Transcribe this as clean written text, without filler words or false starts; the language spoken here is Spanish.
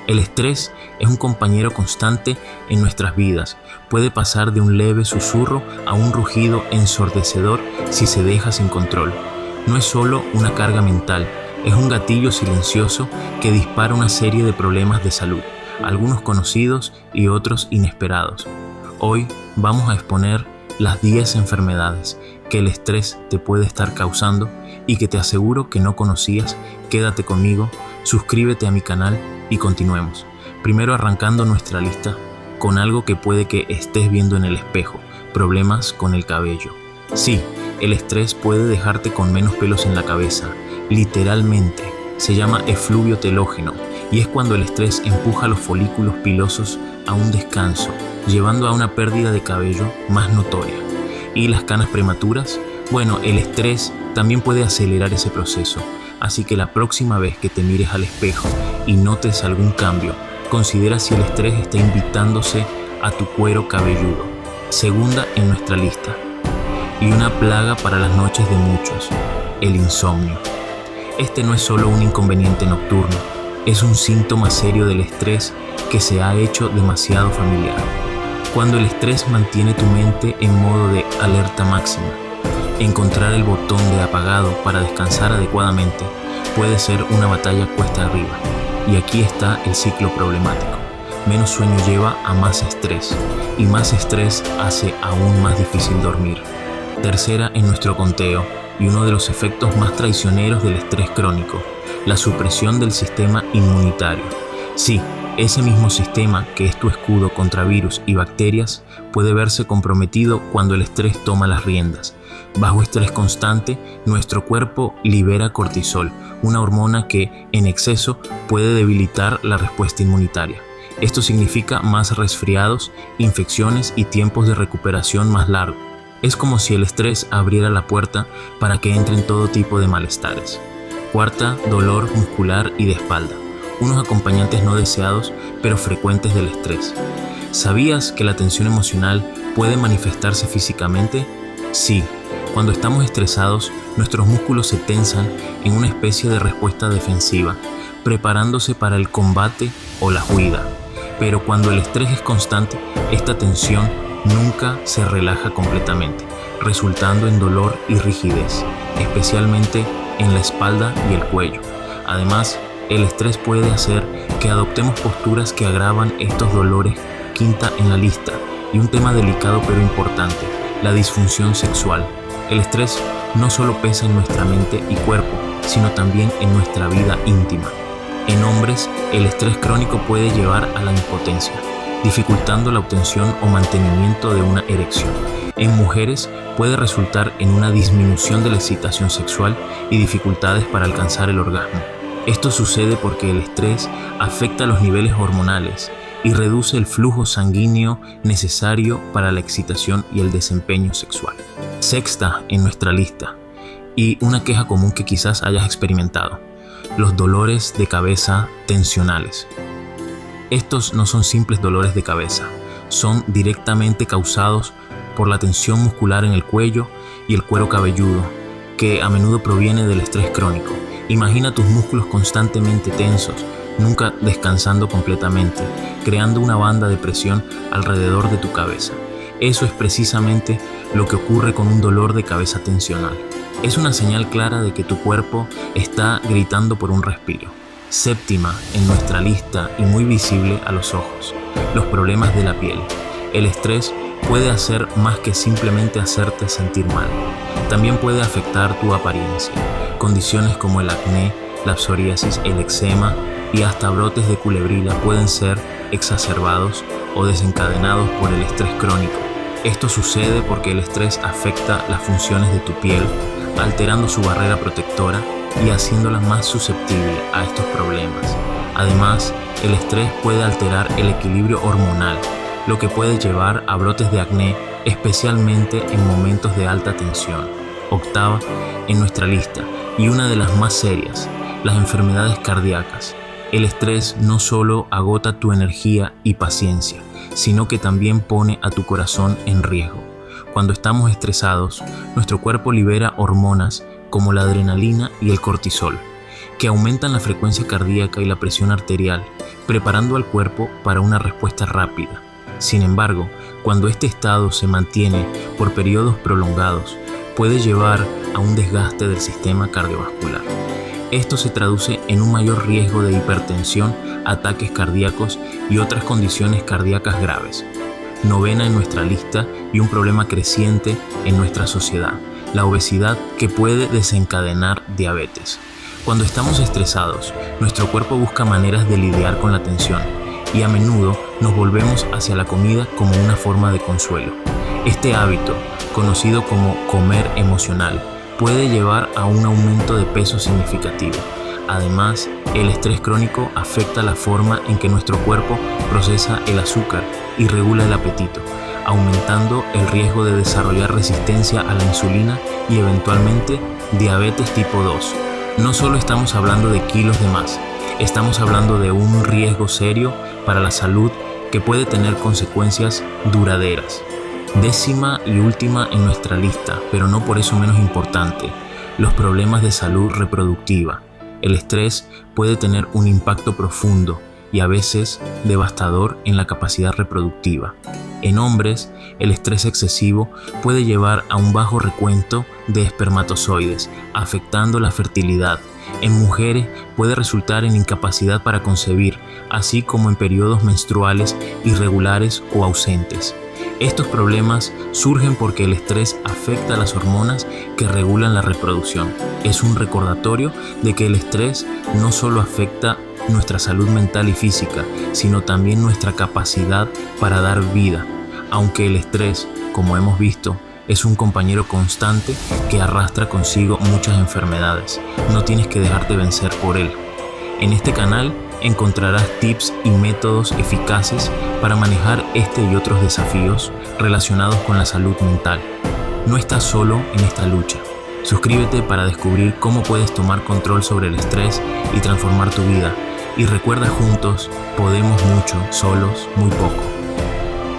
El estrés es un compañero constante en nuestras vidas. Puede pasar de un leve susurro a un rugido ensordecedor si se deja sin control. No es solo una carga mental, es un gatillo silencioso que dispara una serie de problemas de salud, algunos conocidos y otros inesperados. Hoy vamos a exponer las 10 enfermedades que el estrés te puede estar causando y que te aseguro que no conocías. Quédate conmigo, suscríbete a mi canal y continuemos. Primero arrancando nuestra lista con algo que puede que estés viendo en el espejo: problemas con el cabello. Sí, el estrés puede dejarte con menos pelos en la cabeza, literalmente. Se llama efluvio telógeno y es cuando el estrés empuja los folículos pilosos a un descanso, llevando a una pérdida de cabello más notoria. ¿Y las canas prematuras? Bueno, el estrés también puede acelerar ese proceso, así que la próxima vez que te mires al espejo y notes algún cambio, considera si el estrés está invitándose a tu cuero cabelludo. Segunda en nuestra lista, y una plaga para las noches de muchos: el insomnio. Este no es solo un inconveniente nocturno, es un síntoma serio del estrés que se ha hecho demasiado familiar. Cuando el estrés mantiene tu mente en modo de alerta máxima, encontrar el botón de apagado para descansar adecuadamente puede ser una batalla cuesta arriba. Y aquí está el ciclo problemático. Menos sueño lleva a más estrés, y más estrés hace aún más difícil dormir. Tercera en nuestro conteo, y uno de los efectos más traicioneros del estrés crónico: la supresión del sistema inmunitario. Sí, ese mismo sistema que es tu escudo contra virus y bacterias puede verse comprometido cuando el estrés toma las riendas. Bajo estrés constante, nuestro cuerpo libera cortisol, una hormona que, en exceso, puede debilitar la respuesta inmunitaria. Esto significa más resfriados, infecciones y tiempos de recuperación más largos. Es como si el estrés abriera la puerta para que entren todo tipo de malestares. Cuarta, dolor muscular y de espalda. Unos acompañantes no deseados pero frecuentes del estrés. ¿Sabías que la tensión emocional puede manifestarse físicamente? Sí, cuando estamos estresados, nuestros músculos se tensan en una especie de respuesta defensiva, preparándose para el combate o la huida. Pero cuando el estrés es constante, esta tensión nunca se relaja completamente, resultando en dolor y rigidez, especialmente en la espalda y el cuello. Además, el estrés puede hacer que adoptemos posturas que agravan estos dolores. Quinta en la lista, y un tema delicado pero importante: la disfunción sexual. El estrés no solo pesa en nuestra mente y cuerpo, sino también en nuestra vida íntima. En hombres, el estrés crónico puede llevar a la impotencia, dificultando la obtención o mantenimiento de una erección. En mujeres puede resultar en una disminución de la excitación sexual y dificultades para alcanzar el orgasmo. Esto sucede porque el estrés afecta los niveles hormonales y reduce el flujo sanguíneo necesario para la excitación y el desempeño sexual. Sexta en nuestra lista, y una queja común que quizás hayas experimentado: los dolores de cabeza tensionales. Estos no son simples dolores de cabeza, son directamente causados por la tensión muscular en el cuello y el cuero cabelludo, que a menudo proviene del estrés crónico. Imagina tus músculos constantemente tensos, nunca descansando completamente, creando una banda de presión alrededor de tu cabeza. Eso es precisamente lo que ocurre con un dolor de cabeza tensional. Es una señal clara de que tu cuerpo está gritando por un respiro. Séptima en nuestra lista, y muy visible a los ojos: los problemas de la piel. El estrés puede hacer más que simplemente hacerte sentir mal. También puede afectar tu apariencia. Condiciones como el acné, la psoriasis, el eczema y hasta brotes de culebrilla pueden ser exacerbados o desencadenados por el estrés crónico. Esto sucede porque el estrés afecta las funciones de tu piel, alterando su barrera protectora y haciéndola más susceptible a estos problemas. Además, el estrés puede alterar el equilibrio hormonal, lo que puede llevar a brotes de acné, especialmente en momentos de alta tensión. Octava en nuestra lista, y una de las más serias: las enfermedades cardíacas. El estrés no solo agota tu energía y paciencia, sino que también pone a tu corazón en riesgo. Cuando estamos estresados, nuestro cuerpo libera hormonas como la adrenalina y el cortisol. que aumentan la frecuencia cardíaca y la presión arterial, preparando al cuerpo para una respuesta rápida. Sin embargo, cuando este estado se mantiene por periodos prolongados, puede llevar a un desgaste del sistema cardiovascular. Esto se traduce en un mayor riesgo de hipertensión, ataques cardíacos y otras condiciones cardíacas graves. Novena en nuestra lista y un problema creciente en nuestra sociedad, la obesidad, que puede desencadenar diabetes. Cuando estamos estresados, nuestro cuerpo busca maneras de lidiar con la tensión y a menudo nos volvemos hacia la comida como una forma de consuelo. Este hábito, conocido como comer emocional, puede llevar a un aumento de peso significativo. Además, el estrés crónico afecta la forma en que nuestro cuerpo procesa el azúcar y regula el apetito, aumentando el riesgo de desarrollar resistencia a la insulina y eventualmente diabetes tipo 2. No solo estamos hablando de kilos de más, estamos hablando de un riesgo serio para la salud que puede tener consecuencias duraderas. Décima y última en nuestra lista, pero no por eso menos importante, los problemas de salud reproductiva. El estrés puede tener un impacto profundo y a veces devastador en la capacidad reproductiva. En hombres, el estrés excesivo puede llevar a un bajo recuento de espermatozoides, afectando la fertilidad. En mujeres puede resultar en incapacidad para concebir, así como en periodos menstruales irregulares o ausentes. Estos problemas surgen porque el estrés afecta a las hormonas que regulan la reproducción. Es un recordatorio de que el estrés no solo afecta nuestra salud mental y física, sino también nuestra capacidad para dar vida. Aunque el estrés, como hemos visto, es un compañero constante que arrastra consigo muchas enfermedades, no tienes que dejarte vencer por él. En este canal encontrarás tips y métodos eficaces para manejar este y otros desafíos relacionados con la salud mental. No estás solo en esta lucha. Suscríbete para descubrir cómo puedes tomar control sobre el estrés y transformar tu vida. Y recuerda, juntos podemos mucho, solos muy poco.